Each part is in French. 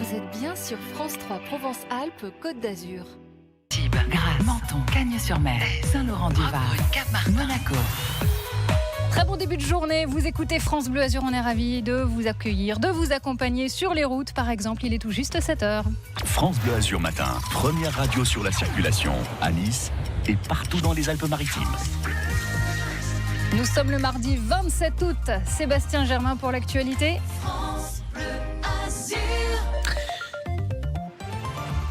Vous êtes bien sur France 3 Provence-Alpes, Côte d'Azur. Tibes, Grasse, Menton, Cagnes-sur-Mer, Saint-Laurent-du-Var, Monaco. Très bon début de journée, vous écoutez France Bleu Azur, on est ravis de vous accueillir, de vous accompagner sur les routes par exemple, il est tout juste 7h. France Bleu Azur matin, première radio sur la circulation à Nice et partout dans les Alpes-Maritimes. Nous sommes le mardi 27 août, Sébastien Germain pour l'actualité. France Bleu Azur.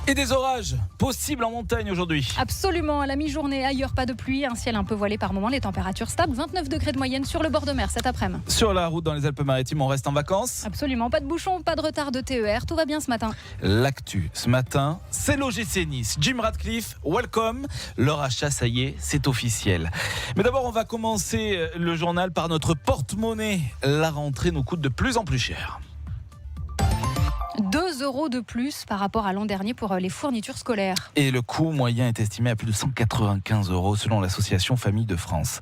Et des orages possibles en montagne aujourd'hui. Absolument, à la mi-journée, ailleurs pas de pluie, un ciel un peu voilé par moments, les températures stables, 29 degrés de moyenne sur le bord de mer cet après-midi. Sur la route dans les Alpes-Maritimes, on reste en vacances. Absolument, pas de bouchons, pas de retard de TER, tout va bien ce matin. L'actu ce matin, c'est l'OGC Nice. Jim Ratcliffe, welcome. Le rachat, ça y est, c'est officiel. Mais d'abord, on va commencer le journal par notre porte-monnaie. La rentrée nous coûte de plus en plus cher. 2 € de plus par rapport à l'an dernier pour les fournitures scolaires. Et le coût moyen est estimé à plus de 195 € selon l'association Famille de France.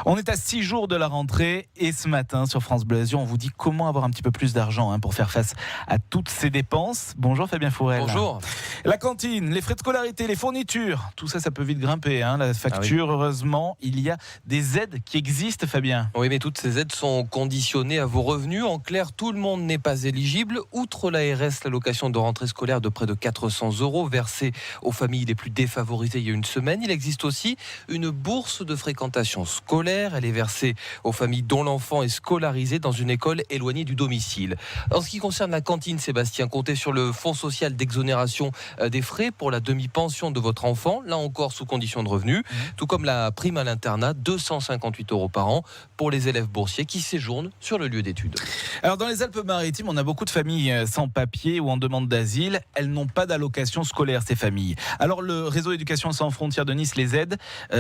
On est à 6 jours de la rentrée et ce matin sur France Bleu Azur, on vous dit comment avoir un petit peu plus d'argent pour faire face à toutes ces dépenses. Bonjour Fabien Fourel. Bonjour. La cantine, les frais de scolarité, les fournitures, tout ça, ça peut vite grimper. La facture, heureusement, il y a des aides qui existent, Fabien. Oui, mais toutes ces aides sont conditionnées à vos revenus. En clair, tout le monde n'est pas éligible. Outre l'ARS, l'allocation de rentrée scolaire de près de 400 € versée aux familles les plus défavorisées il y a une semaine. Il existe aussi une bourse de fréquentation scolaire. Elle est versée aux familles dont l'enfant est scolarisé dans une école éloignée du domicile. En ce qui concerne la cantine, Sébastien, comptez sur le fonds social d'exonération des frais pour la demi-pension de votre enfant, là encore sous condition de revenus, tout comme la prime à l'internat, 258 € par an pour les élèves boursiers qui séjournent sur le lieu d'études. Alors dans les Alpes-Maritimes, on a beaucoup de familles sans papier ou en demande d'asile. Elles n'ont pas d'allocation scolaire, ces familles. Alors le réseau Éducation sans frontières de Nice les aide.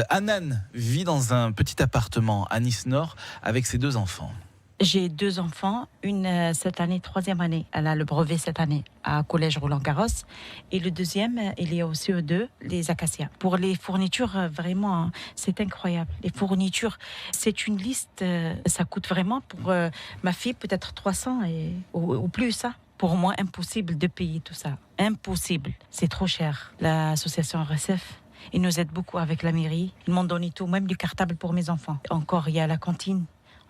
Anan vit dans un petit appartement à Nice-Nord avec ses 2 enfants. J'ai 2 enfants, une cette année, 3e année. Elle a le brevet cette année à Collège Roland-Garros. Et le deuxième, il est au CE2, les Acacias. Pour les fournitures, vraiment, c'est incroyable. Les fournitures, c'est une liste, ça coûte vraiment pour ma fille peut-être 300 ou plus. Pour moi, impossible de payer tout ça. Impossible. C'est trop cher. L'association RSF, ils nous aident beaucoup avec la mairie. Ils m'ont donné tout, même du cartable pour mes enfants. Encore, il y a la cantine.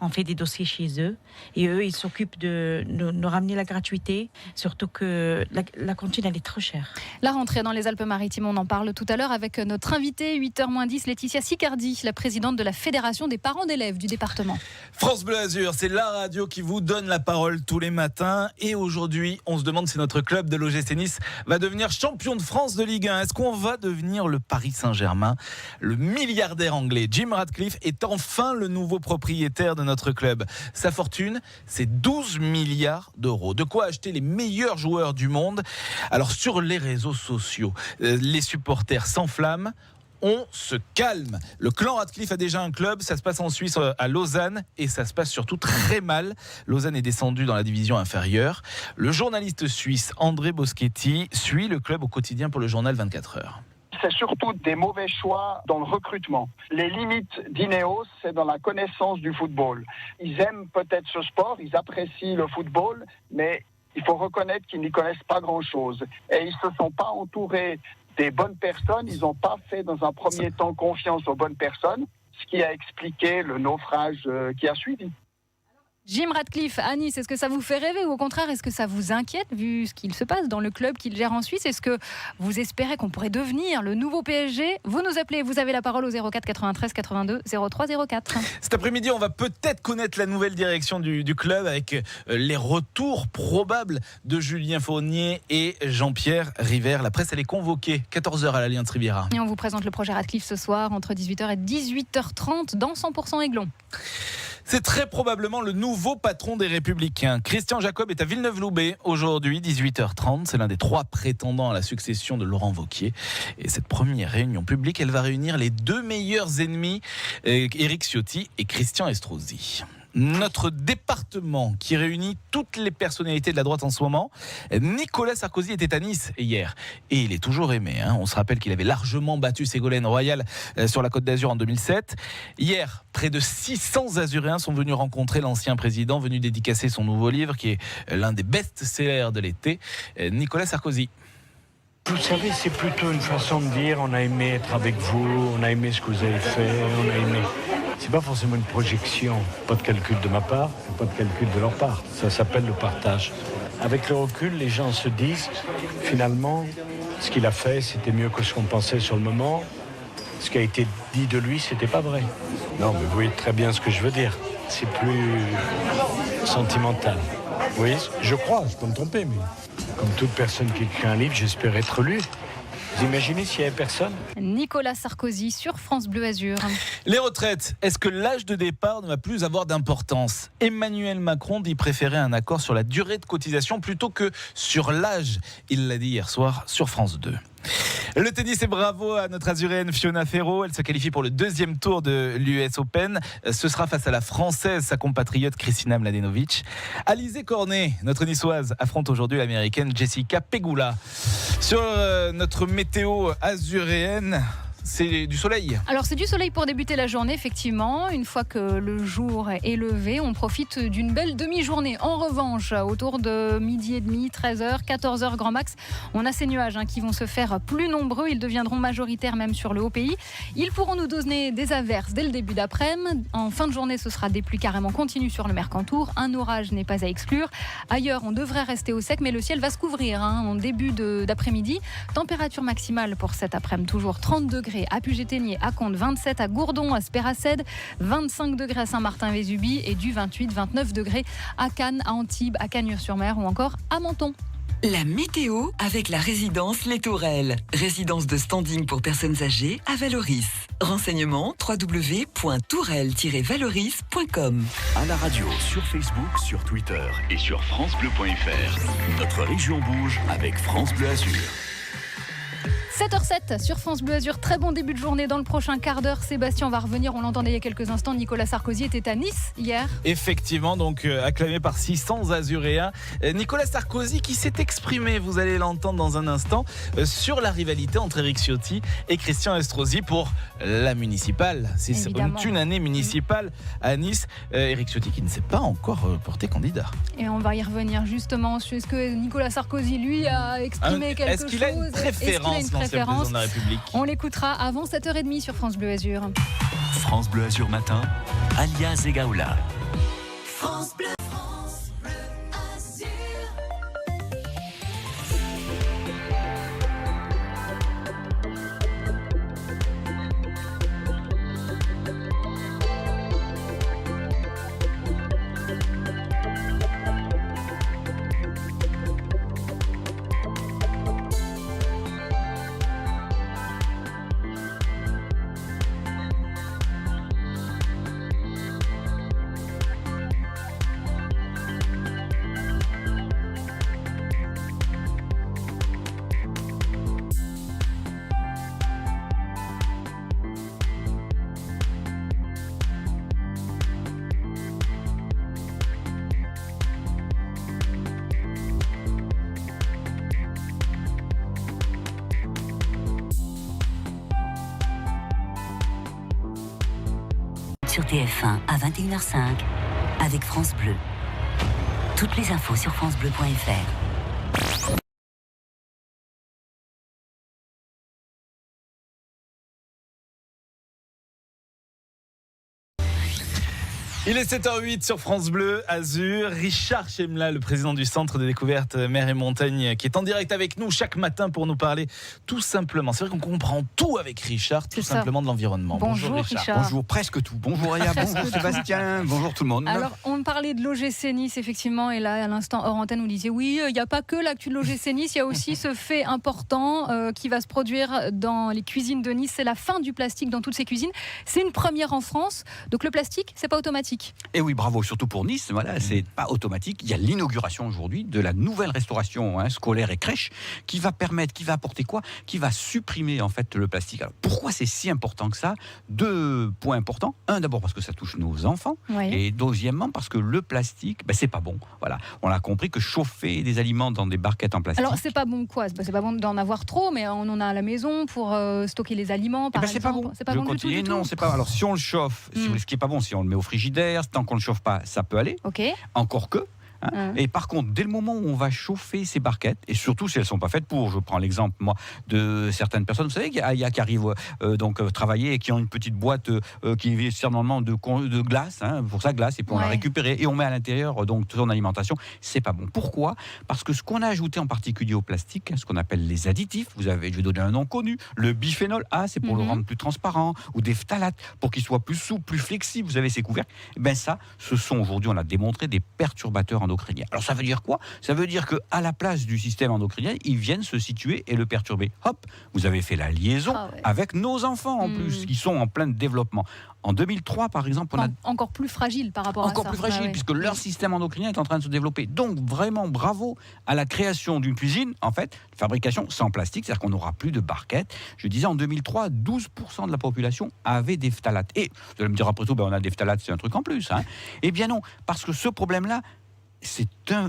On fait des dossiers chez eux et eux, ils s'occupent de nous ramener la gratuité, surtout que la cantine, elle est trop chère. La rentrée dans les Alpes-Maritimes, on en parle tout à l'heure avec notre invitée, 8h-10, Laetitia Sicardi, la présidente de la Fédération des parents d'élèves du département. France Bleu Azur, c'est la radio qui vous donne la parole tous les matins. Et aujourd'hui, on se demande si notre club de l'OGC Nice va devenir champion de France de Ligue 1. Est-ce qu'on va devenir le Paris Saint-Germain? Le milliardaire anglais Jim Ratcliffe est enfin le nouveau propriétaire de notre club. Sa fortune, c'est 12 milliards d'euros. De quoi acheter les meilleurs joueurs du monde. Alors sur les réseaux sociaux, les supporters s'enflamment. On se calme. Le clan Ratcliffe a déjà un club, ça se passe en Suisse à Lausanne et ça se passe surtout très mal. Lausanne est descendu dans la division inférieure. Le journaliste suisse André Boschetti suit le club au quotidien pour le journal 24 heures. C'est surtout des mauvais choix dans le recrutement. Les limites d'Ineos, c'est dans la connaissance du football. Ils aiment peut-être ce sport, ils apprécient le football, mais il faut reconnaître qu'ils n'y connaissent pas grand-chose. Et ils ne se sont pas entourés des bonnes personnes, ils n'ont pas fait dans un premier temps confiance aux bonnes personnes, ce qui a expliqué le naufrage qui a suivi. Jim Ratcliffe à Nice, est-ce que ça vous fait rêver ou au contraire, est-ce que ça vous inquiète vu ce qu'il se passe dans le club qu'il gère en Suisse? Est-ce que vous espérez qu'on pourrait devenir le nouveau PSG? Vous nous appelez, vous avez la parole au 04 93 82 03 04. Cet après-midi, on va peut-être connaître la nouvelle direction du club avec les retours probables de Julien Fournier et Jean-Pierre River. La presse, elle est convoquée 14h à l'Alliance Riviera. Et on vous présente le projet Ratcliffe ce soir entre 18h et 18h30 dans 100% Aiglon. C'est très probablement le nouveau patron des Républicains. Christian Jacob est à Villeneuve-Loubet aujourd'hui, 18h30. C'est l'un des 3 prétendants à la succession de Laurent Wauquiez. Et cette première réunion publique, elle va réunir les 2 meilleurs ennemis, Éric Ciotti et Christian Estrosi. Notre département qui réunit toutes les personnalités de la droite en ce moment. Nicolas Sarkozy était à Nice hier et il est toujours aimé. On se rappelle qu'il avait largement battu Ségolène Royal sur la Côte d'Azur en 2007. Hier, près de 600 Azuréens sont venus rencontrer l'ancien président, venu dédicacer son nouveau livre qui est l'un des best-sellers de l'été, Nicolas Sarkozy. Vous savez, c'est plutôt une façon de dire on a aimé être avec vous, on a aimé ce que vous avez fait, on a aimé. C'est pas forcément une projection, pas de calcul de ma part, pas de calcul de leur part. Ça s'appelle le partage. Avec le recul, les gens se disent finalement, ce qu'il a fait, c'était mieux que ce qu'on pensait sur le moment. Ce qui a été dit de lui, c'était pas vrai. Non, mais vous voyez très bien ce que je veux dire. C'est plus sentimental. Vous voyez, je crois, je peux me tromper, mais comme toute personne qui écrit un livre, j'espère être lu. Vous imaginez s'il n'y avait personne ? Nicolas Sarkozy sur France Bleu Azur. Les retraites, est-ce que l'âge de départ ne va plus avoir d'importance ? Emmanuel Macron dit préférer un accord sur la durée de cotisation plutôt que sur l'âge. Il l'a dit hier soir sur France 2. Le tennis, et bravo à notre azuréenne Fiona Ferro. Elle se qualifie pour le deuxième tour de l'US Open. Ce sera face à la Française, sa compatriote Kristina Mladenovic. Alizé Cornet, notre niçoise, affronte aujourd'hui l'américaine Jessica Pegula. Sur notre météo azuréenne, c'est du soleil. Alors c'est du soleil pour débuter la journée, effectivement. Une fois que le jour est levé, on profite d'une belle demi-journée. En revanche, autour de midi et demi, 13h, 14h grand max, on a ces nuages qui vont se faire plus nombreux. Ils deviendront majoritaires même sur le haut pays. Ils pourront nous donner des averses dès le début d'après-midi. En fin de journée, ce sera des pluies carrément continues sur le Mercantour. Un orage n'est pas à exclure. Ailleurs, on devrait rester au sec, mais le ciel va se couvrir en début d'après-midi. Température maximale pour cet après-midi, toujours 30 degrés à Puget-Théniers, à Condes, 27 à Gourdon, à Spéracède, 25 degrés à Saint-Martin-Vésubie et du 28-29 degrés à Cannes, à Antibes, à Cagnes-sur-Mer ou encore à Menton. La météo avec la résidence Les Tourelles. Résidence de standing pour personnes âgées à Valoris. Renseignements www.tourelle-valoris.com. À la radio, sur Facebook, sur Twitter et sur francebleu.fr. Notre région bouge avec France Bleu Azur. 7h07 sur France Bleu Azur. Très bon début de journée dans le prochain quart d'heure. Sébastien, on va revenir. On l'entendait il y a quelques instants. Nicolas Sarkozy était à Nice hier. Effectivement, donc acclamé par 600 Azuréens. Nicolas Sarkozy qui s'est exprimé, vous allez l'entendre dans un instant, sur la rivalité entre Éric Ciotti et Christian Estrosi pour la municipale. C'est une année municipale à Nice. Éric Ciotti qui ne s'est pas encore porté candidat. Et on va y revenir justement. Est-ce que Nicolas Sarkozy, lui, a exprimé quelque chose ? Est-ce qu'il a une préférence ? Président de la République. On l'écoutera avant 7h30 sur France Bleu Azur. France Bleu Azur matin, Alia Zegaoula. France Bleu, France Bleu Azur. Sur TF1 à 21h05 avec France Bleu. Toutes les infos sur francebleu.fr. Il est 7h08 sur France Bleu Azur. Richard Chemla, le président du Centre de découverte Mer et Montagne, qui est en direct avec nous chaque matin pour nous parler tout simplement. C'est vrai qu'on comprend tout avec Richard, tout simplement de l'environnement. Bonjour Richard. Bonjour, presque tout. Bonjour Aya, bonjour Sébastien, bonjour tout le monde. Alors, on parlait de l'OGC Nice, effectivement, et là, à l'instant, hors antenne, vous disiez oui, il n'y a pas que l'actu de l'OGC Nice, il y a aussi ce fait important qui va se produire dans les cuisines de Nice. C'est la fin du plastique dans toutes ces cuisines. C'est une première en France. Donc le plastique, c'est pas automatique. automatique. Et oui, bravo, surtout pour Nice, voilà, c'est pas automatique. Il y a l'inauguration aujourd'hui de la nouvelle restauration scolaire et crèche qui va apporter quoi? Qui va supprimer en fait le plastique. Alors pourquoi c'est si important que ça? 2 points importants. Un, d'abord parce que ça touche nos enfants. Oui. Et deuxièmement parce que le plastique, c'est pas bon. Voilà, on a compris que chauffer des aliments dans des barquettes en plastique. Alors c'est pas bon quoi? C'est pas bon d'en avoir trop, mais on en a à la maison pour stocker les aliments par exemple. C'est pas bon. C'est pas bon du tout, du non, tout. c'est pas. Alors si on le chauffe, ce qui est pas bon, si on le met au frigidaire, tant qu'on le chauffe pas, ça peut aller. Ok. Encore que. Et par contre, dès le moment où on va chauffer ces barquettes, et surtout si elles ne sont pas faites pour, je prends l'exemple moi de certaines personnes, vous savez, qui arrivent travailler et qui ont une petite boîte qui sert normalement de glace, pour sa glace, et puis on la récupère et on met à l'intérieur donc son alimentation. C'est pas bon. Pourquoi? Parce que ce qu'on a ajouté en particulier au plastique, ce qu'on appelle les additifs, je vais donner un nom connu, le biphénol A, c'est pour le rendre plus transparent, ou des phtalates pour qu'il soit plus souple, plus flexible. Vous avez ces couvercles. Ça, ce sont aujourd'hui, on l'a démontré, des perturbateurs endocriniens. Alors ça veut dire quoi? Ça veut dire qu'à la place du système endocrinien, ils viennent se situer et le perturber. Hop, vous avez fait la liaison avec nos enfants en plus, qui sont en plein développement. En 2003, par exemple, on a... Encore plus fragile par rapport à ça. Encore plus fragile, puisque leur système endocrinien est en train de se développer. Donc, vraiment, bravo à la création d'une cuisine, en fait, fabrication sans plastique, c'est-à-dire qu'on n'aura plus de barquettes. Je disais, en 2003, 12% de la population avait des phtalates. Et, vous allez me dire, après tout, on a des phtalates, c'est un truc en plus. Eh bien non, parce que ce problème-là, c'est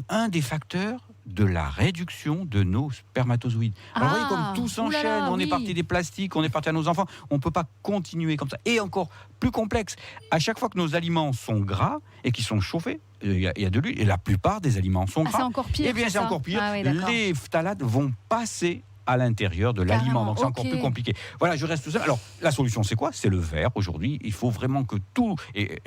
un des facteurs de la réduction de nos spermatozoïdes. Alors vous voyez comme tout s'enchaîne, on est parti des plastiques, on est parti à nos enfants, on ne peut pas continuer comme ça. Et encore plus complexe, à chaque fois que nos aliments sont gras et qui sont chauffés, il y a de l'huile, et la plupart des aliments sont gras. C'est encore pire. Eh bien c'est encore pire, les phtalates vont passer à l'intérieur de l'aliment, donc c'est encore plus compliqué. Voilà, je reste tout seul. Alors, la solution, c'est quoi? C'est le verre. Aujourd'hui, il faut vraiment que tout...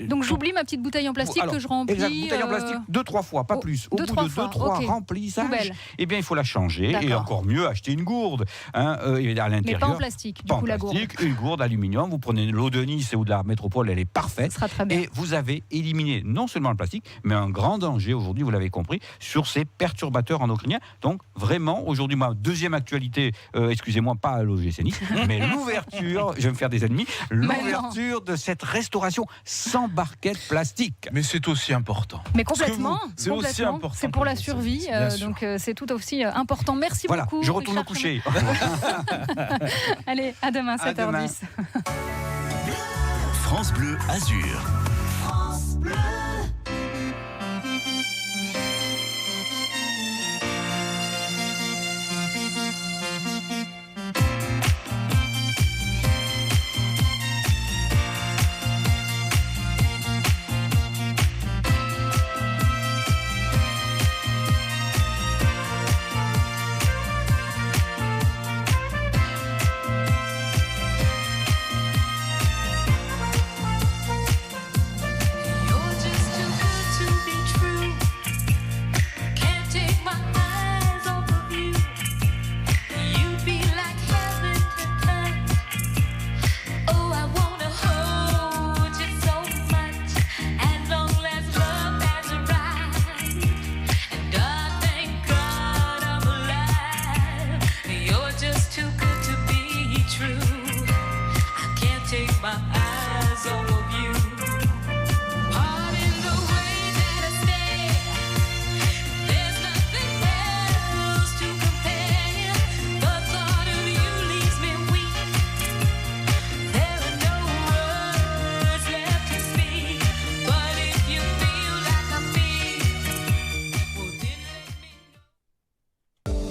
Donc, j'oublie ma petite bouteille en plastique que je remplis... Exact, bouteille en plastique 2-3 fois, pas plus. Au bout de 2-3 remplissages, eh bien, il faut la changer. Et encore mieux, acher une gourde à l'intérieur. Mais pas en plastique, du coup, la gourde. Une gourde aluminium. Vous prenez l'eau de Nice ou de la métropole, elle est parfaite. Ça sera très bien. Et vous avez éliminé non seulement le plastique, mais un grand danger, aujourd'hui, vous l'avez compris, sur ces perturbateurs endocriniens. Donc, vraiment, aujourd'hui, ma deuxième actualité, excusez-moi, pas à l'OGC Nice, mais l'ouverture, je vais me faire des ennemis, l'ouverture de cette restauration sans barquette plastique. Mais c'est aussi important. Mais complètement. C'est aussi important. C'est pour la survie, donc c'est tout aussi important. Merci beaucoup. Je retourne au coucher. Allez, à demain, 7h10. France Bleu Azur. France Bleu.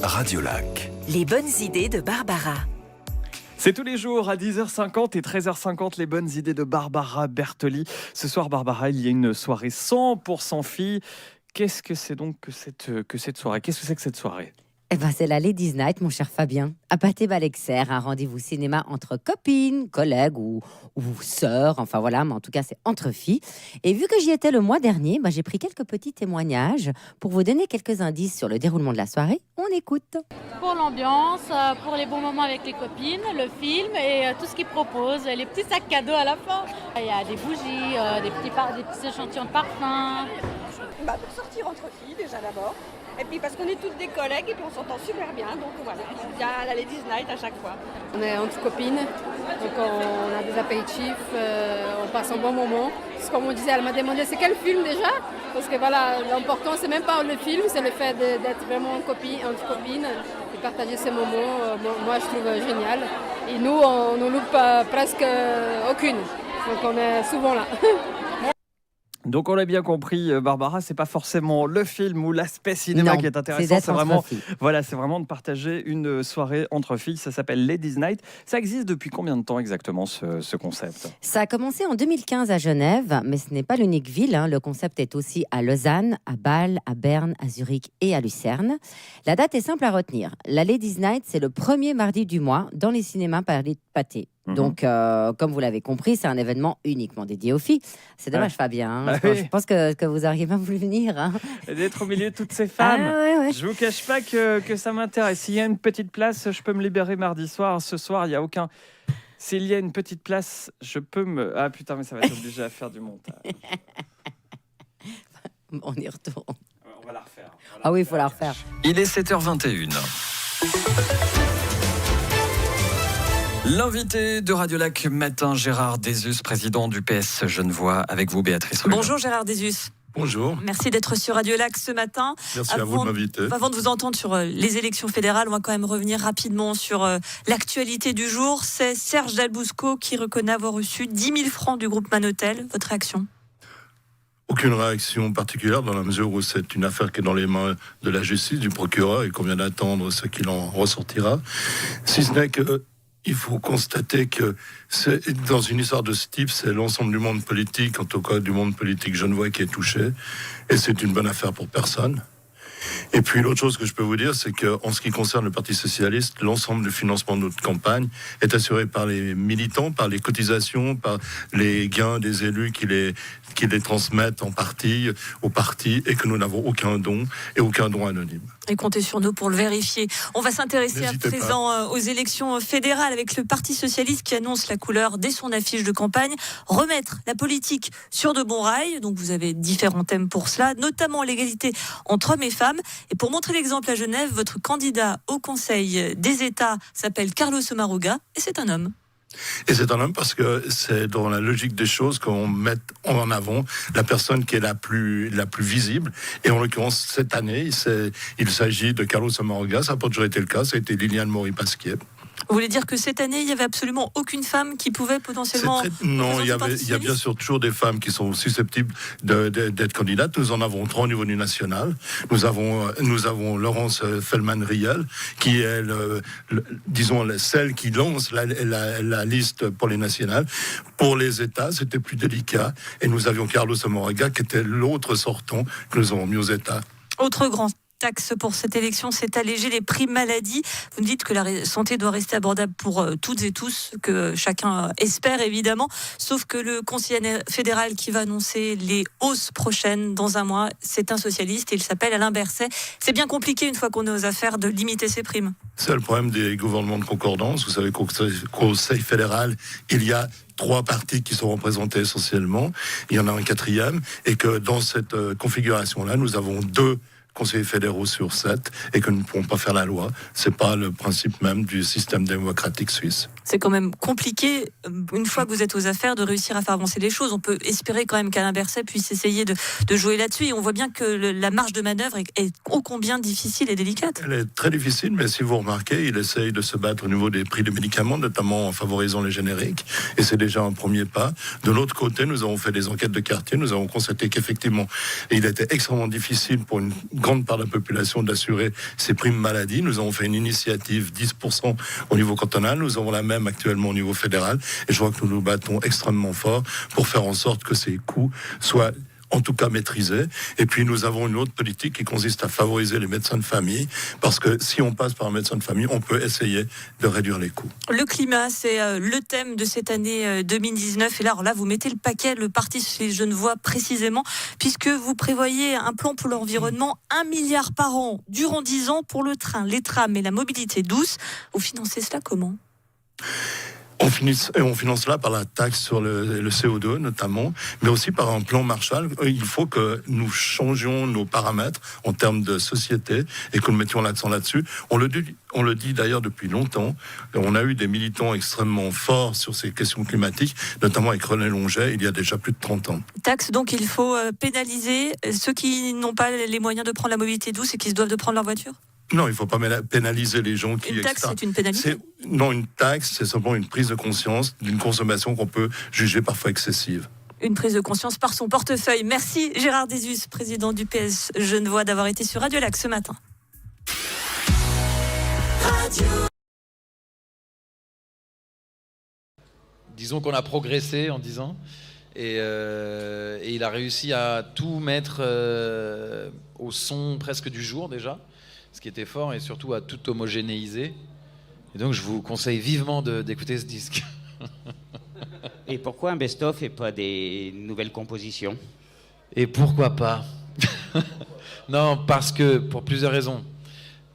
Radio Lac. Les bonnes idées de Barbara. C'est tous les jours à 10h50 et 13h50 les bonnes idées de Barbara Bertoli. Ce soir, Barbara, il y a une soirée 100% filles. Qu'est-ce que c'est donc que cette soirée? Qu'est-ce que c'est que cette soirée? C'est la Ladies Night, mon cher Fabien. À Pathé-Balexer, un rendez-vous cinéma entre copines, collègues ou sœurs. Enfin voilà, mais en tout cas, c'est entre filles. Et vu que j'y étais le mois dernier, j'ai pris quelques petits témoignages pour vous donner quelques indices sur le déroulement de la soirée. On écoute. Pour l'ambiance, pour les bons moments avec les copines, le film et tout ce qu'ils proposent, les petits sacs cadeaux à la fin. Il y a des bougies, des petits échantillons de parfums. Pour sortir entre filles déjà d'abord. Et puis parce qu'on est toutes des collègues et puis on s'entend super bien. Donc voilà, il y a la la Ladies Night à chaque fois. On est entre copines, donc on a des apéritifs, on passe un bon moment. C'est comme on disait, elle m'a demandé c'est quel film déjà, parce que voilà, l'important c'est même pas le film, c'est le fait d'être vraiment entre copines et partager ces moments. Moi je trouve génial. Et nous on ne loupe presque aucune, donc on est souvent là. Donc on l'a bien compris, Barbara, c'est pas forcément le film ou l'aspect cinéma qui est intéressant, c'est vraiment de partager une soirée entre filles. Ça s'appelle Ladies Night. Ça existe depuis combien de temps exactement ce concept ? Ça a commencé en 2015 à Genève, mais ce n'est pas l'unique ville. Le concept est aussi à Lausanne, à Bâle, à Berne, à Zurich et à Lucerne. La date est simple à retenir. La Ladies Night, c'est le premier mardi du mois dans les cinémas Paris-Pâté. Donc, comme vous l'avez compris, c'est un événement uniquement dédié aux filles. C'est dommage, Fabien. Je pense que vous n'auriez pas voulu venir. Et d'être au milieu de toutes ces femmes. Je ne vous cache pas que ça m'intéresse. S'il y a une petite place, je peux me libérer mardi soir. Ce soir, il n'y a aucun... S'il y a une petite place, je peux me... Ah putain, mais ça va être obligé à faire du montage. On y retourne. On va la refaire. Oui, il faut la refaire. Il est 7h21. L'invité de Radio Lac Matin, Gérard Désus, président du PS Genevois. Avec vous, Béatrice Rulle. Bonjour Gérard Désus. Bonjour. Merci d'être sur Radio Lac ce matin. Merci à vous de m'inviter. Avant de vous entendre sur les élections fédérales, on va quand même revenir rapidement sur l'actualité du jour. C'est Serge Dalbousco qui reconnaît avoir reçu 10 000 francs du groupe Manotel. Votre réaction ? Aucune réaction particulière dans la mesure où c'est une affaire qui est dans les mains de la justice, du procureur, et qu'on vient d'attendre ce qu'il en ressortira. Si ce n'est que... Il faut constater que dans une histoire de ce type, c'est l'ensemble du monde politique, en tout cas du monde politique genevois, qui est touché. Et c'est une bonne affaire pour personne. Et puis l'autre chose que je peux vous dire, c'est qu'en ce qui concerne le Parti Socialiste, l'ensemble du financement de notre campagne est assuré par les militants, par les cotisations, par les gains des élus qui les transmettent en partie au parti, et que nous n'avons aucun don et aucun don anonyme. Et comptez sur nous pour le vérifier. On va s'intéresser à présent aux élections fédérales avec le Parti Socialiste qui annonce la couleur dès son affiche de campagne. Remettre la politique sur de bons rails. Donc vous avez différents thèmes pour cela, notamment l'égalité entre hommes et femmes. Et pour montrer l'exemple à Genève, votre candidat au Conseil des États s'appelle Carlos Sommaruga et c'est un homme. Et c'est un homme parce que c'est dans la logique des choses qu'on met en avant la personne qui est la plus visible. Et en l'occurrence, cette année, il s'agit de Carlos Sommaruga. Ça n'a pas toujours été le cas. Ça a été Liliane Maury-Pasquier. Vous voulez dire que cette année, il n'y avait absolument aucune femme qui pouvait potentiellement... Non, il y a bien sûr toujours des femmes qui sont susceptibles d'être candidates. Nous en avons 3 au niveau du national. Nous avons Laurence Feldman-Riel, qui est, disons, celle qui lance la liste pour les nationales. Pour les États, c'était plus délicat. Et nous avions Carlos Sommaruga, qui était l'autre sortant que nous avons mis aux États. Autre grand taxe pour cette élection, c'est alléger les primes maladie. Vous me dites que la santé doit rester abordable pour toutes et tous, que chacun espère évidemment, sauf que le conseiller fédéral qui va annoncer les hausses prochaines dans un mois, c'est un socialiste et il s'appelle Alain Berset. C'est bien compliqué une fois qu'on est aux affaires de limiter ces primes. C'est le problème des gouvernements de concordance. Vous savez qu'au Conseil fédéral, il y a 3 partis qui sont représentés essentiellement. Il y en a un 4e et que dans cette configuration-là, nous avons 2 conseillers fédéraux sur 7 et que nous ne pourrons pas faire la loi. C'est pas le principe même du système démocratique suisse. C'est quand même compliqué, une fois que vous êtes aux affaires, de réussir à faire avancer les choses. On peut espérer quand même qu'Alain Berset puisse essayer de jouer là-dessus. Et on voit bien que la marge de manœuvre est ô combien difficile et délicate. Elle est très difficile, mais si vous remarquez, il essaye de se battre au niveau des prix des médicaments, notamment en favorisant les génériques. Et c'est déjà un premier pas. De l'autre côté, nous avons fait des enquêtes de quartier. Nous avons constaté qu'effectivement, il était extrêmement difficile pour une grande part de la population d'assurer ses primes maladie. Nous avons fait une initiative 10% au niveau cantonal. Nous avons la même actuellement au niveau fédéral. Et je crois que nous nous battons extrêmement fort pour faire en sorte que ces coûts soient en tout cas maîtrisés. Et puis nous avons une autre politique qui consiste à favoriser les médecins de famille, parce que si on passe par un médecin de famille, on peut essayer de réduire les coûts. Le climat, c'est le thème de cette année 2019. Et là, vous mettez le paquet, le Parti Socialiste Genevois précisément, puisque vous prévoyez un plan pour l'environnement, 1 milliard par an durant 10 ans pour le train, les trams et la mobilité douce. Vous financez cela comment ? On finance cela par la taxe sur le CO2 notamment, mais aussi par un plan Marshall. Il faut que nous changions nos paramètres en termes de société et que nous mettions l'accent là-dessus. On le dit d'ailleurs depuis longtemps. On a eu des militants extrêmement forts sur ces questions climatiques, notamment avec René Longet, il y a déjà plus de 30 ans. Taxe, donc il faut pénaliser ceux qui n'ont pas les moyens de prendre la mobilité douce et qui se doivent de prendre leur voiture ? Non, il ne faut pas pénaliser les gens qui... Une taxe, c'est une pénalité ? Non, une taxe, c'est simplement une prise de conscience d'une consommation qu'on peut juger parfois excessive. Une prise de conscience par son portefeuille. Merci Gérard Désus, président du PS Genevois, d'avoir été sur Radio Lac ce matin. Disons qu'on a progressé en 10 ans et il a réussi à tout mettre au son presque du jour déjà, ce qui était fort, et surtout à tout homogénéiser. Et donc je vous conseille vivement d'écouter ce disque. Et pourquoi un best-of et pas des nouvelles compositions ? Et pourquoi pas ? Non, parce que pour plusieurs raisons.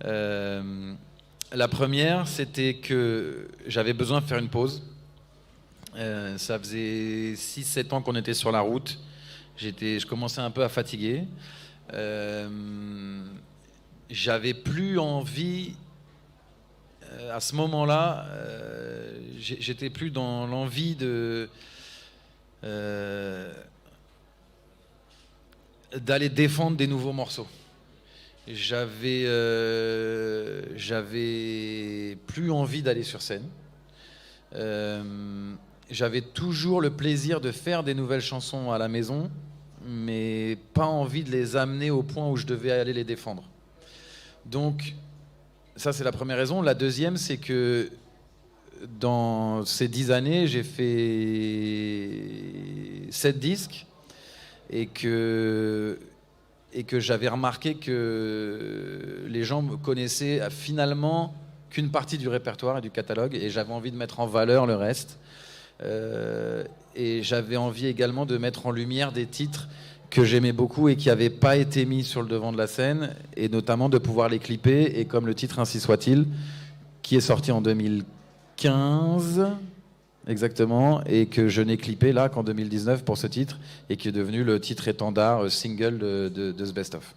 La première, c'était que j'avais besoin de faire une pause. Ça faisait 6-7 ans qu'on était sur la route. Je commençais un peu à fatiguer. J'avais plus envie, à ce moment-là, j'étais plus dans l'envie d'aller défendre des nouveaux morceaux. J'avais plus envie d'aller sur scène. J'avais toujours le plaisir de faire des nouvelles chansons à la maison, mais pas envie de les amener au point où je devais aller les défendre. Donc, ça c'est la première raison. La deuxième, c'est que dans ces 10 années, j'ai fait 7 disques et que j'avais remarqué que les gens me connaissaient finalement qu'une partie du répertoire et du catalogue, et j'avais envie de mettre en valeur le reste. Et j'avais envie également de mettre en lumière des titres que j'aimais beaucoup et qui n'avaient pas été mis sur le devant de la scène, et notamment de pouvoir les clipper, et comme le titre Ainsi soit-il, qui est sorti en 2015 exactement, et que je n'ai clippé là qu'en 2019 pour ce titre, et qui est devenu le titre étendard single de ce best-of.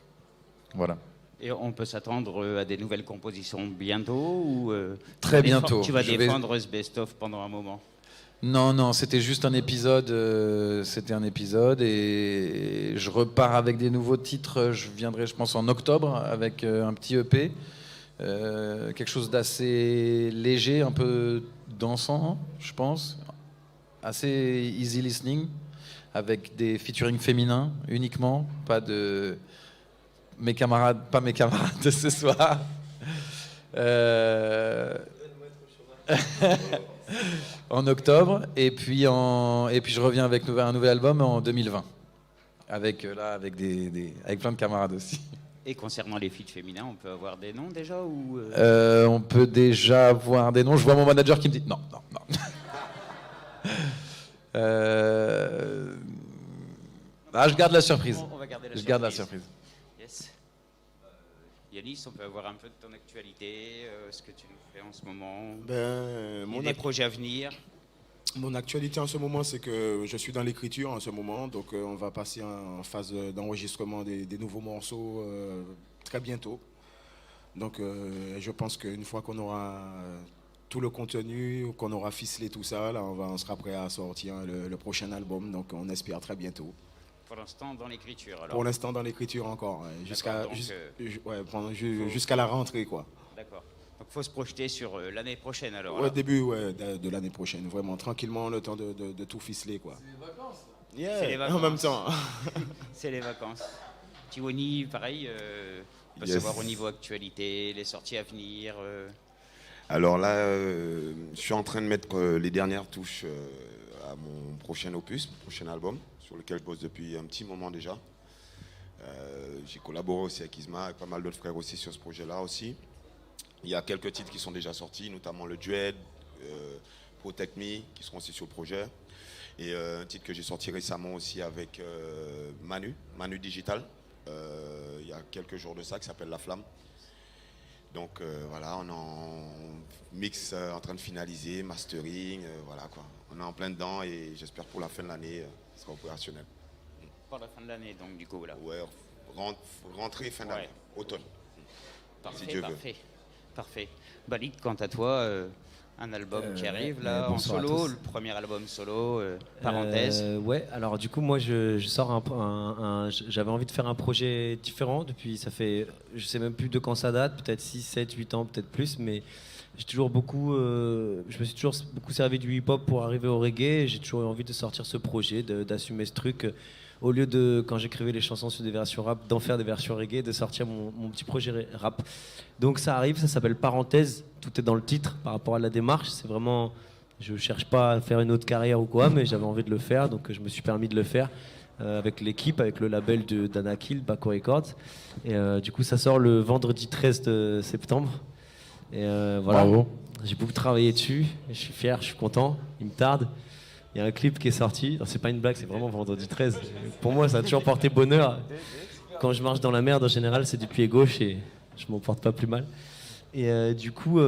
Voilà. Et on peut s'attendre à des nouvelles compositions bientôt ou Très bientôt. Tu vas défendre ce best-of pendant un moment? Non, c'était juste un épisode. C'était un épisode, et je repars avec des nouveaux titres. Je viendrai, je pense, en octobre avec un petit EP, quelque chose d'assez léger, un peu dansant, je pense, assez easy listening, avec des featuring féminins uniquement, pas mes camarades de ce soir. En octobre, et puis je reviens avec un nouvel album en 2020, avec plein de camarades aussi. Et concernant les feats féminins, on peut avoir des noms déjà ou On peut déjà avoir des noms. Je vois mon manager qui me dit non. Je garde la surprise. On va garder la surprise. Yes. Yanis, on peut avoir un peu de ton actualité, ce que tu nous fais en ce moment, des projets à venir. Mon actualité en ce moment, c'est que je suis dans l'écriture en ce moment, donc on va passer en phase d'enregistrement des nouveaux morceaux très bientôt. Donc je pense qu'une fois qu'on aura tout le contenu, qu'on aura ficelé tout ça, là, on sera prêt à sortir le prochain album, donc on espère très bientôt. Pour l'instant dans l'écriture alors. Pour l'instant dans l'écriture encore, jusqu'à la rentrée quoi. D'accord. Donc il faut se projeter sur l'année prochaine alors. Ouais, début de l'année prochaine, vraiment tranquillement, le temps de tout ficeler quoi. C'est les vacances. Yeah, c'est les vacances. en même temps. C'est les vacances. Tiwoni, pareil, on peut savoir au niveau actualité, les sorties à venir. Alors là, je suis en train de mettre les dernières touches à mon prochain opus, mon prochain album, sur lequel je bosse depuis un petit moment déjà. J'ai collaboré aussi avec Isma, avec pas mal d'autres frères aussi sur ce projet-là aussi. Il y a quelques titres qui sont déjà sortis, notamment le Dread, Protect Me, qui seront aussi sur le projet. Et un titre que j'ai sorti récemment aussi avec Manu Digital, il y a quelques jours de ça, qui s'appelle La Flamme. Donc voilà, on est en mix en train de finaliser, mastering, voilà quoi. On est en plein dedans et j'espère pour la fin de l'année, ce sera opérationnel. Pour la fin de l'année, donc du coup là. Ouais, rentrée fin d'année, automne. Parfait, si Dieu parfait, parfait. Balik, quant à toi, un album qui arrive là en bonsoir à solo, tous. le premier album solo, parenthèse. Ouais, alors du coup moi je sors j'avais envie de faire un projet différent depuis, ça fait, je sais même plus de quand ça date, peut-être 6, 7, 8 ans, peut-être plus, mais j'ai toujours je me suis toujours beaucoup servi du hip-hop pour arriver au reggae, et j'ai toujours eu envie de sortir ce projet, d'assumer ce truc. Au lieu de, quand j'écrivais les chansons sur des versions rap, d'en faire des versions reggae, de sortir mon petit projet rap. Donc ça arrive, ça s'appelle Parenthèse, tout est dans le titre par rapport à la démarche. C'est vraiment, je cherche pas à faire une autre carrière ou quoi, mais j'avais envie de le faire, donc je me suis permis de le faire avec l'équipe, avec le label d'Anakil, Baco Records. Et du coup ça sort le vendredi 13 de septembre. Et voilà, j'ai beaucoup travaillé dessus, et je suis fier, je suis content, il me tarde. Il y a un clip qui est sorti, c'est pas une blague, c'est vraiment vendredi 13. Pour moi, ça a toujours porté bonheur. Quand je marche dans la merde, en général, c'est du pied gauche et je m'en porte pas plus mal. Et du coup,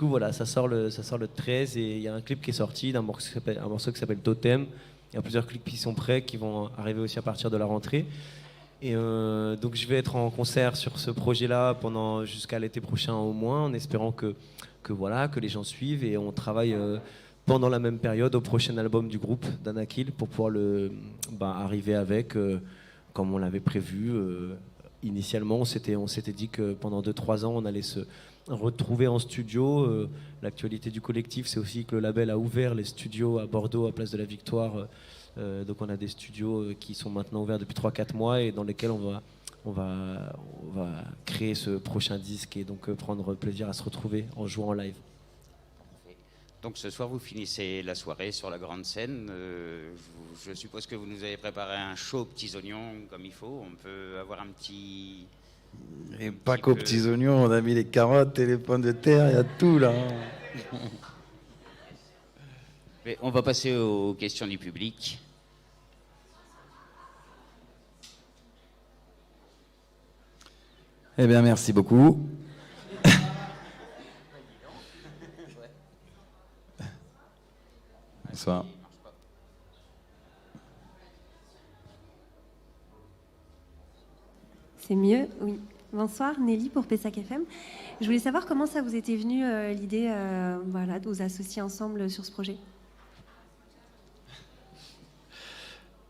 voilà, ça sort le 13 et il y a un clip qui est sorti d'un morceau qui s'appelle Totem. Il y a plusieurs clips qui sont prêts, qui vont arriver aussi à partir de la rentrée. Et donc, je vais être en concert sur ce projet-là jusqu'à l'été prochain au moins, en espérant que les gens suivent et on travaille. Pendant la même période au prochain album du groupe d'Anakil pour pouvoir arriver avec comme on l'avait prévu initialement. On s'était dit que pendant 2-3 ans on allait se retrouver en studio. L'actualité du collectif, c'est aussi que le label a ouvert les studios à Bordeaux à Place de la Victoire. Donc on a des studios qui sont maintenant ouverts depuis 3-4 mois et dans lesquels on va créer ce prochain disque et donc prendre plaisir à se retrouver en jouant en live. Donc ce soir, vous finissez la soirée sur la grande scène. Je suppose que vous nous avez préparé un chaud aux petits oignons comme il faut. On peut avoir un petit... Et pas qu'aux petits oignons, on a mis les carottes et les pommes de terre, il y a tout là. Mais on va passer aux questions du public. Eh bien, merci beaucoup. Bonsoir. C'est mieux, oui. Bonsoir, Nelly pour Pessac FM. Je voulais savoir comment ça vous était venu l'idée de vous associer ensemble sur ce projet.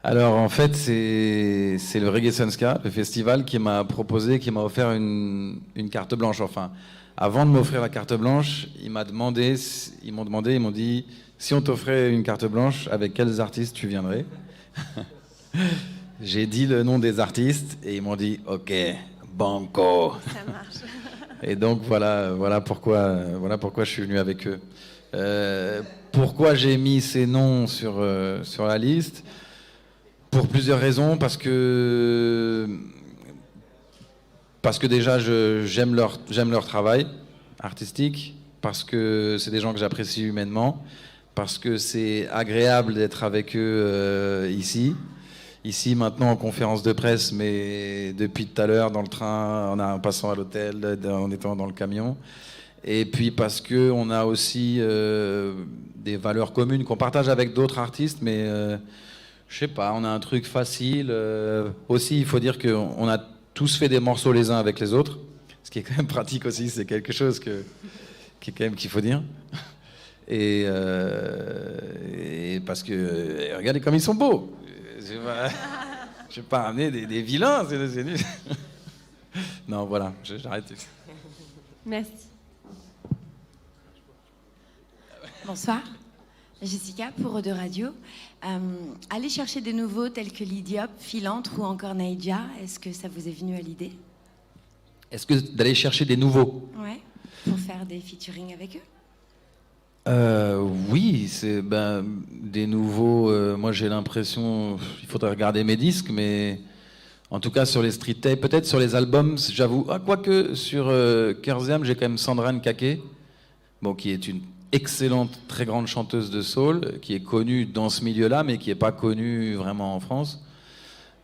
Alors en fait, c'est le Reggae Sunska, le festival, qui m'a offert une carte blanche. Enfin, avant de m'offrir la carte blanche, ils m'ont demandé, si on t'offrait une carte blanche, avec quels artistes tu viendrais? J'ai dit le nom des artistes et ils m'ont dit OK, banco. Ça marche. Et donc voilà pourquoi je suis venu avec eux. Pourquoi j'ai mis ces noms sur la liste? Pour plusieurs raisons, parce que déjà j'aime leur travail artistique, parce que c'est des gens que j'apprécie humainement, parce que c'est agréable d'être avec eux ici maintenant en conférence de presse, mais depuis tout à l'heure dans le train, en passant à l'hôtel, en étant dans le camion, et puis parce que on a aussi des valeurs communes qu'on partage avec d'autres artistes, mais je sais pas, on a un truc facile. Aussi, il faut dire qu'on a tous fait des morceaux les uns avec les autres, ce qui est quand même pratique aussi, c'est quelque chose qu'il faut dire. Et parce que regardez comme ils sont beaux. Je vais pas ramener des vilains. Non, voilà, j'arrête. Merci. Bonsoir, Jessica pour Eau de Radio. Aller chercher des nouveaux tels que Lydiop, Philantre ou encore Naïdja, est-ce que ça vous est venu à l'idée? Est-ce que d'aller chercher des nouveaux? Ouais, pour faire des featuring avec eux? Oui, c'est des nouveaux. Moi, j'ai l'impression, il faudrait regarder mes disques, mais en tout cas sur les street tapes, peut-être sur les albums, j'avoue. Quoique sur Kerziam, j'ai quand même Sandra Nkake, qui est une excellente, très grande chanteuse de soul, qui est connue dans ce milieu-là, mais qui n'est pas connue vraiment en France,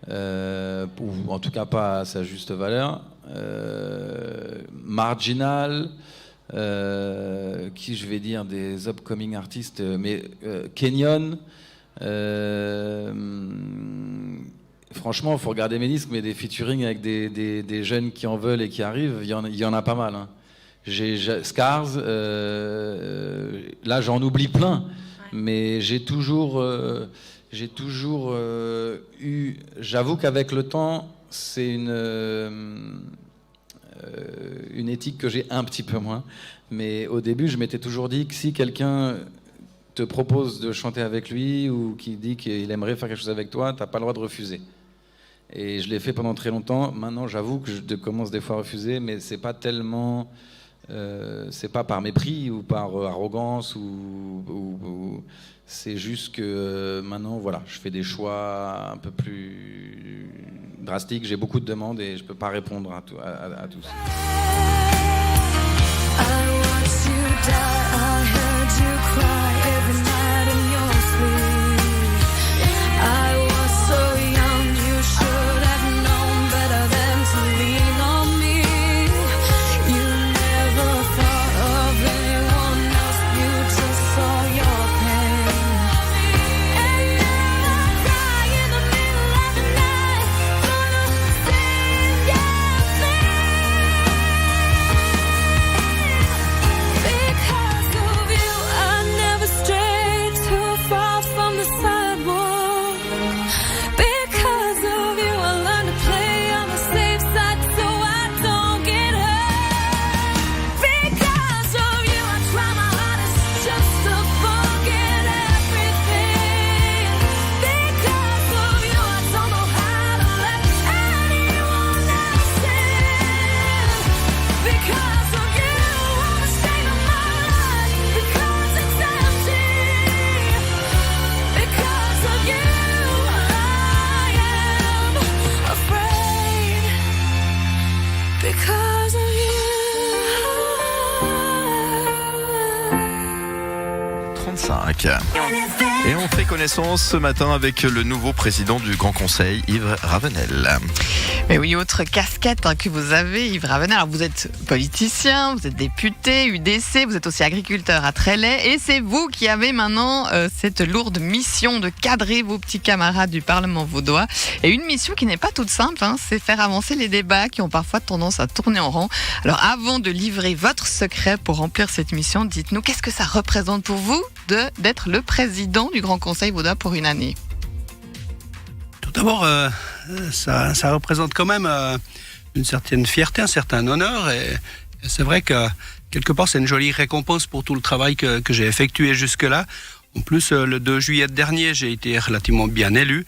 ou en tout cas pas à sa juste valeur. Marginal, qui je vais dire des upcoming artistes, mais Kenyon. Franchement, il faut regarder mes disques, mais des featuring avec des jeunes qui en veulent et qui arrivent, il y en a pas mal. Hein. J'ai Scars, là j'en oublie plein, mais j'ai toujours eu. J'avoue qu'avec le temps, c'est une éthique que j'ai un petit peu moins. Mais au début, je m'étais toujours dit que si quelqu'un te propose de chanter avec lui ou qui dit qu'il aimerait faire quelque chose avec toi, t'as pas le droit de refuser. Et je l'ai fait pendant très longtemps. Maintenant, j'avoue que je commence des fois à refuser, mais c'est pas tellement, c'est pas par mépris ou par arrogance ou c'est juste que maintenant, voilà, je fais des choix un peu plus drastiques. J'ai beaucoup de demandes et je peux pas répondre à tous. Et on fait connaissance ce matin avec le nouveau président du Grand Conseil, Yves Ravenel. Mais oui, autre casquette que vous avez, Yves Ravenel. Alors vous êtes politicien, vous êtes député, UDC, vous êtes aussi agriculteur à Trélay et c'est vous qui avez maintenant cette lourde mission de cadrer vos petits camarades du Parlement vaudois. Et une mission qui n'est pas toute simple, c'est faire avancer les débats qui ont parfois tendance à tourner en rond. Alors avant de livrer votre secret pour remplir cette mission, dites-nous, qu'est-ce que ça représente pour vous d'être le président du Grand Conseil vaudois pour une année? Tout d'abord, ça représente quand même une certaine fierté, un certain honneur. Et c'est vrai que quelque part, c'est une jolie récompense pour tout le travail que j'ai effectué jusque-là. En plus, le 2 juillet dernier, j'ai été relativement bien élu.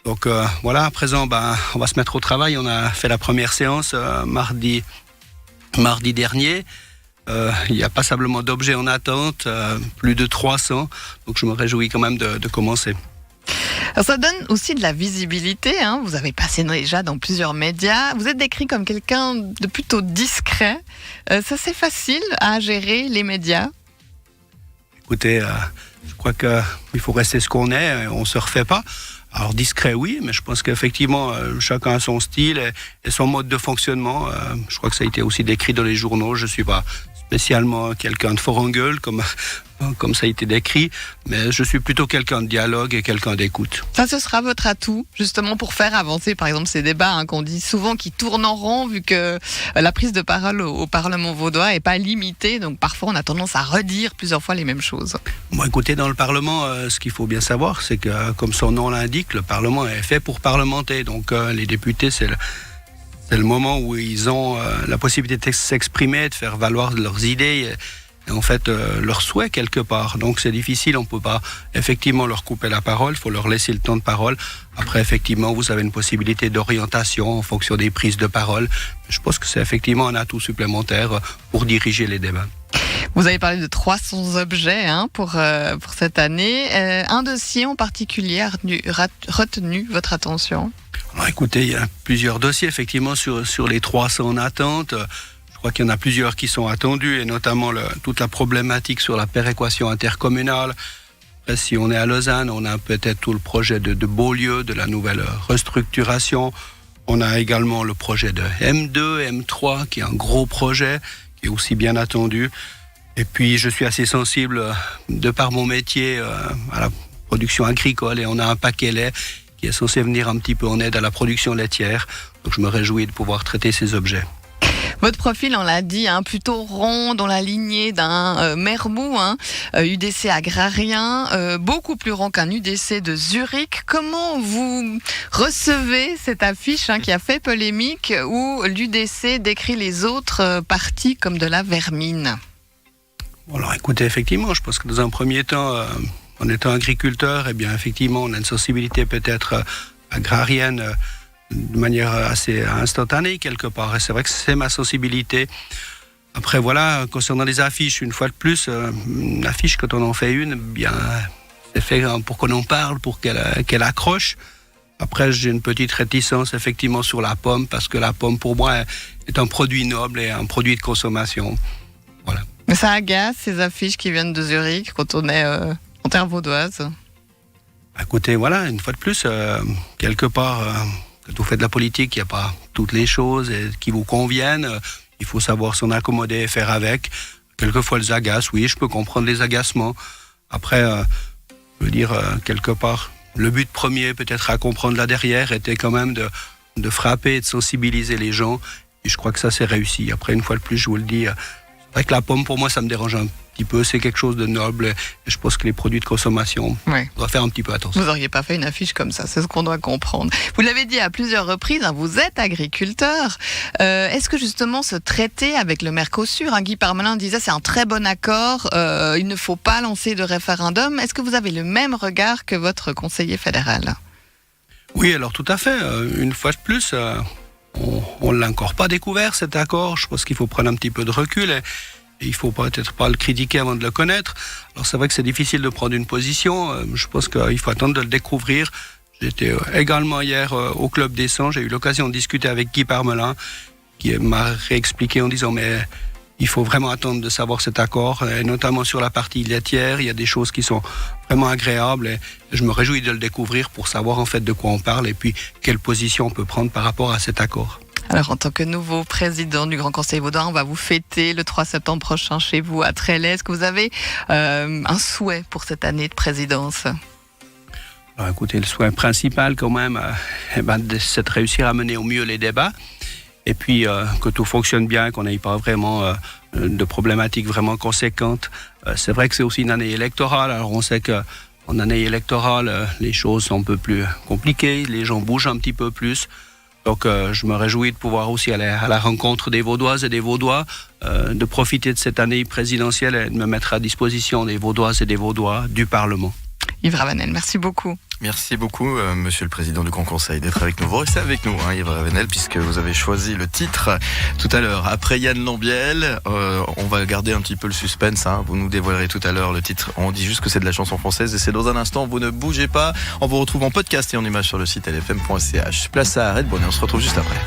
Donc voilà, à présent, on va se mettre au travail. On a fait la première séance mardi dernier. Il y a passablement d'objets en attente, plus de 300. Donc je me réjouis quand même de commencer. Alors ça donne aussi de la visibilité, vous avez passé déjà dans plusieurs médias, vous êtes décrit comme quelqu'un de plutôt discret. Ça c'est facile à gérer les médias? Écoutez, je crois qu'il faut rester ce qu'on est, on ne se refait pas. Alors discret oui, mais je pense qu'effectivement chacun a son style et son mode de fonctionnement. Je crois que ça a été aussi décrit dans les journaux, je ne suis pas spécialement quelqu'un de fort en gueule comme ça a été décrit, mais je suis plutôt quelqu'un de dialogue et quelqu'un d'écoute. Ça, ce sera votre atout, justement, pour faire avancer, par exemple, ces débats qu'on dit souvent qui tournent en rond, vu que la prise de parole au Parlement vaudois n'est pas limitée, donc parfois on a tendance à redire plusieurs fois les mêmes choses. Bon, écoutez, dans le Parlement, ce qu'il faut bien savoir, c'est que, comme son nom l'indique, le Parlement est fait pour parlementer, donc les députés, c'est le moment où ils ont la possibilité de s'exprimer, de faire valoir leurs idées et en fait leurs souhaits quelque part. Donc c'est difficile, on ne peut pas effectivement leur couper la parole, il faut leur laisser le temps de parole. Après effectivement vous avez une possibilité d'orientation en fonction des prises de parole. Je pense que c'est effectivement un atout supplémentaire pour diriger les débats. Vous avez parlé de 300 objets pour cette année. Un dossier en particulier a retenu votre attention? Alors écoutez, il y a plusieurs dossiers effectivement sur les 300 en attente. Je crois qu'il y en a plusieurs qui sont attendus et notamment toute la problématique sur la péréquation intercommunale. Après, si on est à Lausanne, on a peut-être tout le projet de Beaulieu, de la nouvelle restructuration. On a également le projet de M2, M3, qui est un gros projet, qui est aussi bien attendu. Et puis, je suis assez sensible, de par mon métier, à la production agricole. Et on a un paquet lait qui est censé venir un petit peu en aide à la production laitière. Donc, je me réjouis de pouvoir traiter ces objets. Votre profil, on l'a dit, plutôt rond, dans la lignée d'un Mermout, UDC agrarien, beaucoup plus rond qu'un UDC de Zurich. Comment vous recevez cette affiche qui a fait polémique où l'UDC décrit les autres partis comme de la vermine? Alors écoutez, effectivement, je pense que dans un premier temps, en étant agriculteur, eh bien effectivement, on a une sensibilité peut-être agrarienne de manière assez instantanée quelque part. Et c'est vrai que c'est ma sensibilité. Après voilà, concernant les affiches, une fois de plus, une affiche, quand on en fait une, bien c'est fait pour qu'on en parle, pour qu'elle accroche. Après, j'ai une petite réticence effectivement sur la pomme, parce que la pomme pour moi est un produit noble et un produit de consommation. Voilà. Mais ça agace ces affiches qui viennent de Zurich quand on est en terre vaudoise? Écoutez, voilà, une fois de plus, quelque part, quand vous faites de la politique, il n'y a pas toutes les choses qui vous conviennent. Il faut savoir s'en accommoder et faire avec. Quelquefois, elles agacent. Oui, je peux comprendre les agacements. Après, je veux dire, quelque part, le but premier, peut-être à comprendre là derrière, était quand même de frapper et de sensibiliser les gens. Et je crois que ça, c'est réussi. Après, une fois de plus, je vous le dis, c'est vrai que la pomme, pour moi, ça me dérange un petit peu. C'est quelque chose de noble. Et je pense que les produits de consommation, on doit faire un petit peu attention. Vous n'auriez pas fait une affiche comme ça, c'est ce qu'on doit comprendre. Vous l'avez dit à plusieurs reprises, vous êtes agriculteur. Est-ce que justement ce traité avec le Mercosur, Guy Parmelin disait c'est un très bon accord, il ne faut pas lancer de référendum. Est-ce que vous avez le même regard que votre conseiller fédéral? Oui, alors tout à fait. Une fois de plus, on ne l'a encore pas découvert cet accord. Je pense qu'il faut prendre un petit peu de recul et il ne faut peut-être pas le critiquer avant de le connaître. Alors c'est vrai que c'est difficile de prendre une position. Je pense qu'il faut attendre de le découvrir. J'étais également hier au Club des 100. J'ai eu l'occasion de discuter avec Guy Parmelin qui m'a réexpliqué en disant mais il faut vraiment attendre de savoir cet accord, et notamment sur la partie laitière. Il y a des choses qui sont vraiment agréables et je me réjouis de le découvrir pour savoir en fait de quoi on parle et puis quelle position on peut prendre par rapport à cet accord. Alors, en tant que nouveau président du Grand Conseil vaudois, on va vous fêter le 3 septembre prochain chez vous à Trélez. Est-ce que vous avez un souhait pour cette année de présidence? Alors, écoutez, le souhait principal quand même, c'est de réussir à mener au mieux les débats. Et puis que tout fonctionne bien, qu'on n'ait pas vraiment de problématiques vraiment conséquentes. C'est vrai que c'est aussi une année électorale. Alors on sait qu'en année électorale, les choses sont un peu plus compliquées, les gens bougent un petit peu plus. Donc je me réjouis de pouvoir aussi aller à la rencontre des Vaudoises et des Vaudois, de profiter de cette année présidentielle et de me mettre à disposition des Vaudoises et des Vaudois du Parlement. Yves Ravenel, merci beaucoup. Merci beaucoup, Monsieur le Président du Grand Conseil, d'être avec nous. Vous restez avec nous, Yves Ravenel, puisque vous avez choisi le titre tout à l'heure. Après Yann Lambiel, on va garder un petit peu le suspense. Vous nous dévoilerez tout à l'heure le titre. On dit juste que c'est de la chanson française et c'est dans un instant. Vous ne bougez pas. On vous retrouve en podcast et en image sur le site lfm.ch. Place à Arrête Bonnet. On se retrouve juste après.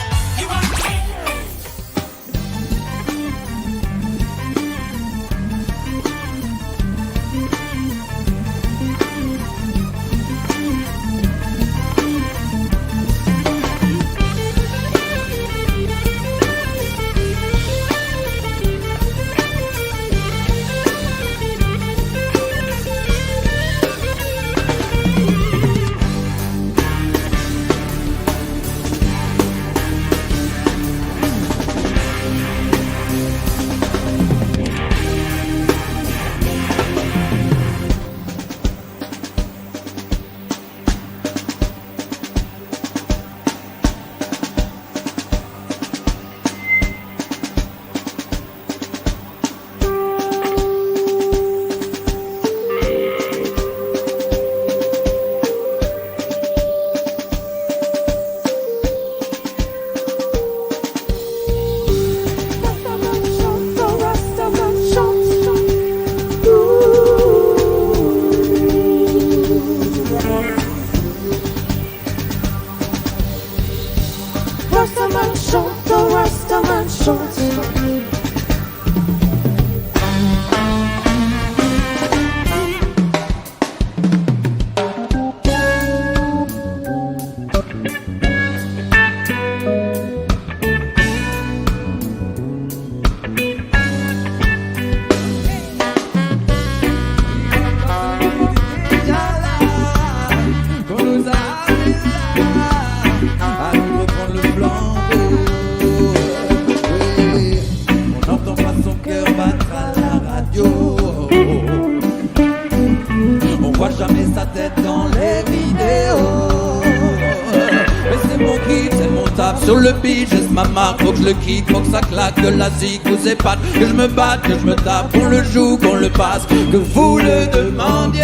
sur le beat, juste ma marque, faut que je le kick, faut que ça claque, que la zik vous épate, que je me batte, que je me tape, qu'on le joue, qu'on le passe, que vous le demandiez.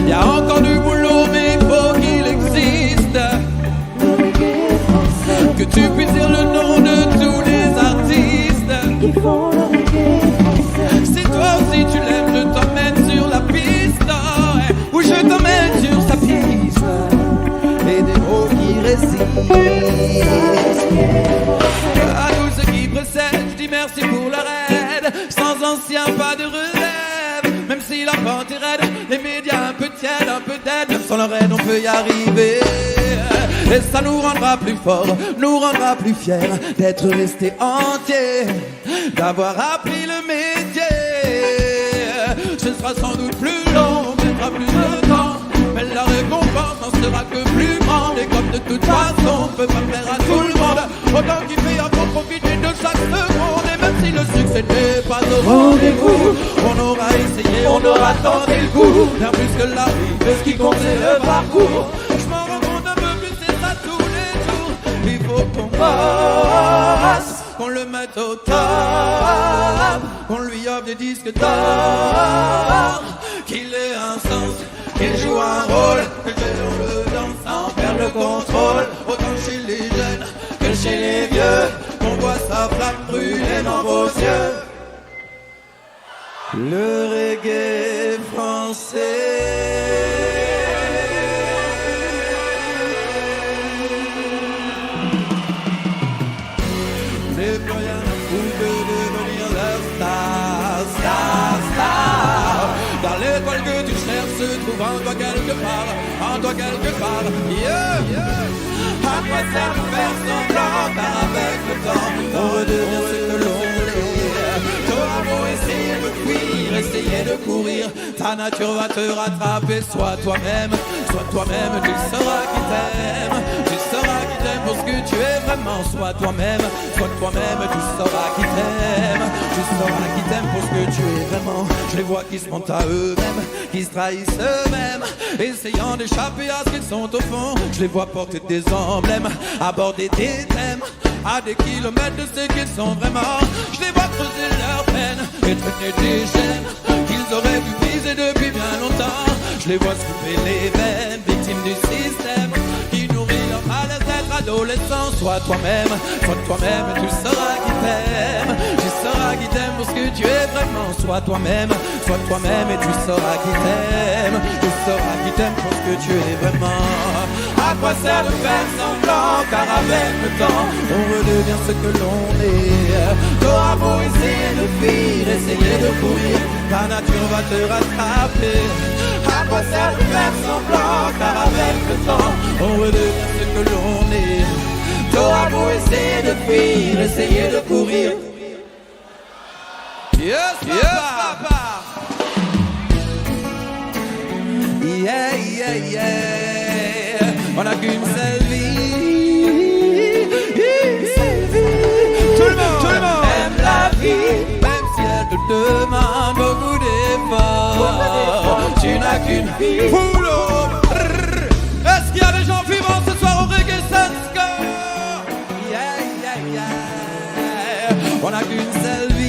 Y a encore du boulot, mais il faut qu'il existe. Que tu puisses dire le nom de tous les artistes. Si toi aussi tu l'aimes, je t'emmène sur la piste. Ou je t'emmène sur sa piste. Et des mots qui résistent. À tous ceux qui précèdent, je dis merci pour leur aide. Sans ancien, pas de relève. Même si la pente est raide, les médias un peu tièdes, un peu d'aide. Même sans leur aide, on peut y arriver. Et ça nous rendra plus forts, nous rendra plus fiers d'être restés entiers, d'avoir appris le métier. Ce sera sans doute plus long, mettra plus de temps, mais la récompense n'en sera que plus grande. Et comme de toute façon, on peut pas plaire à tout le monde, autant qu'il fait à faut profiter de chaque seconde. Et même si le succès n'est pas au rendez-vous, on aura essayé, on aura tenté le coup. Bien plus que la vie, ce qui compte c'est le parcours. Je m'en rends compte un peu plus, c'est ça tous les jours. Il faut qu'on passe, qu'on le mette au top, qu'on lui offre des disques d'or, qu'il ait un sens, qu'il joue un rôle, que on le danse sans perdre le contrôle. Autant chez les jeunes que chez les vieux, qu'on voit sa flamme brûler dans vos yeux. Le reggae français. N'est plus rien à foutre de devenir leur star, star, star. Dans l'étoile que tu cherches se trouve en toi quelque part, yeah, yeah. À quoi sert de faire semblant, car avec le temps, on redevient ce que l'on est. T'auras beau essayer de fuir, essayer de courir, ta nature va te rattraper. Sois toi-même, tu sauras qui t'aime. Tu sauras qui t'aime pour ce que tu es vraiment. Sois toi-même, tu sauras qui t'aime. Tu sauras qui t'aime pour ce que tu es vraiment. Je les vois qui se mentent à eux-mêmes, qui se trahissent eux-mêmes, essayant d'échapper à ce qu'ils sont au fond. Je les vois porter des emblèmes, aborder des thèmes à des kilomètres de ce qu'ils sont vraiment. Je les vois creuser leur peine et traîner des chaînes qu'ils auraient dû briser depuis bien longtemps. Je les vois se couper les veines, victimes du système qui nourrit leur malaise d'être adolescent. Sois toi-même, tu sauras qui t'aime. Tu sauras qui t'aime pour ce que tu es vraiment. Sois toi-même et tu sauras qui t'aime. Tu sauras qui t'aime pour ce que tu es vraiment. À quoi sert de faire semblant, car avec le temps, on redevient ce que l'on est. T'auras beau essayer de fuir, essayer de courir, ta nature va te rattraper. À quoi sert de faire semblant, car avec le temps, on redevient ce que l'on est. T'auras beau essayer de fuir, essayer de courir. Yes, papa. Yeah, yeah, yeah. On a qu'une seule vie. Tout le monde aime la vie, même si elle te demande beaucoup d'efforts. Tu n'as qu'une vie. Est-ce qu'il y a des gens vivants ce soir au Reggae Sunscore? Yeah, yeah, yeah. On a qu'une seule vie.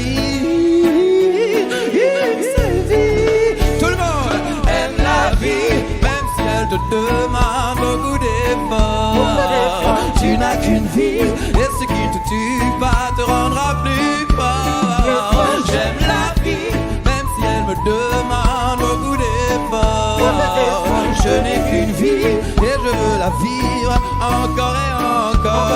Tout le monde aime la vie, même si elle te demande beaucoup d'efforts. Tu n'as qu'une vie, et ce qui te tue pas te rendra plus fort. J'aime la vie, même si elle me demande beaucoup d'efforts. Je n'ai qu'une vie, et je veux la vivre encore et encore.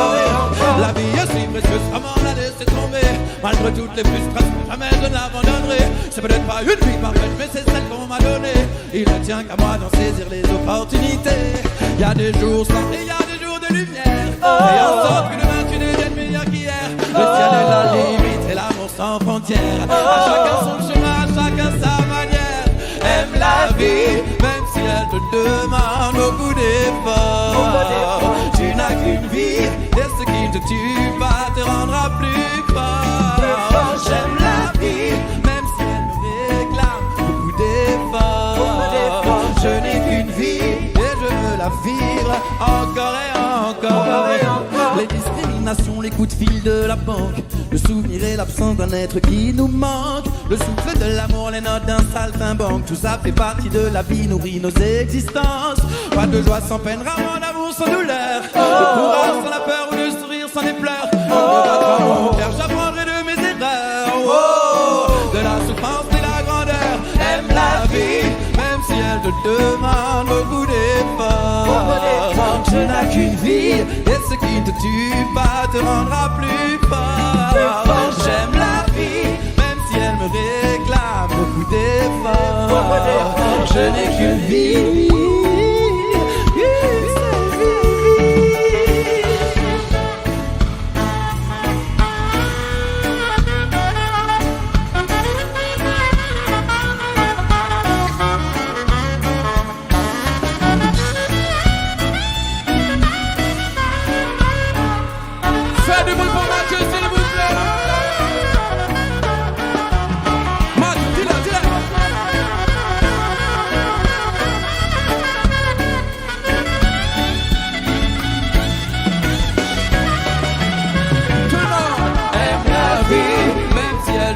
La vie est si précieuse, comment la laisser tomber? Malgré toutes les frustrations, jamais je ne l'abandonnerai. C'est peut-être pas une vie parfaite, mais c'est celle qu'on m'a donnée. Il ne tient qu'à moi d'en saisir les opportunités. Il y a des jours sans et il y a des jours de lumière. Et en sorte que demain tu deviennes meilleur qu'hier. Le ciel est la limite et l'amour sans frontières. À chacun son chemin, à chacun sa manière. Aime la vie, même si elle te demande beaucoup d'efforts. Tu n'as qu'une vie, et ce qui te tue pas te rendra plus fort. J'aime la vie, même si elle me réclame beaucoup d'efforts. Je n'ai qu'une vie, et je veux la vivre encore et encore. condamnation, les coups de fil de la banque, le souvenir et l'absence d'un être qui nous manque, le souffle de l'amour, les notes d'un saltimbanque, tout ça fait partie de la vie, nourrit nos existences. Pas de joie sans peine, rarement d'amour sans douleur, de courage sans la peur ou de sourire sans les pleurs. Mon père, j'apprendrai de mes erreurs, de la souffrance et la grandeur. Aime la vie, même si elle te demande beaucoup d'efforts. Je n'ai qu'une vie, et ce qui te tue pas te rendra plus fort. J'aime la vie, même si elle me réclame beaucoup d'efforts. Je n'ai qu'une vie.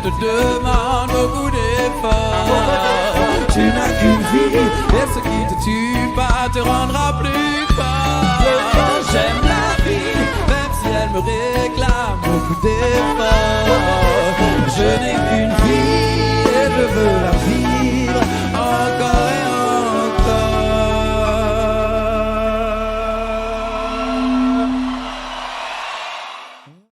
Te demande beaucoup d'efforts. Tu n'as qu'une vie, et ce qui te tue pas te rendra plus fort. J'aime la vie, même si elle me réclame beaucoup d'efforts.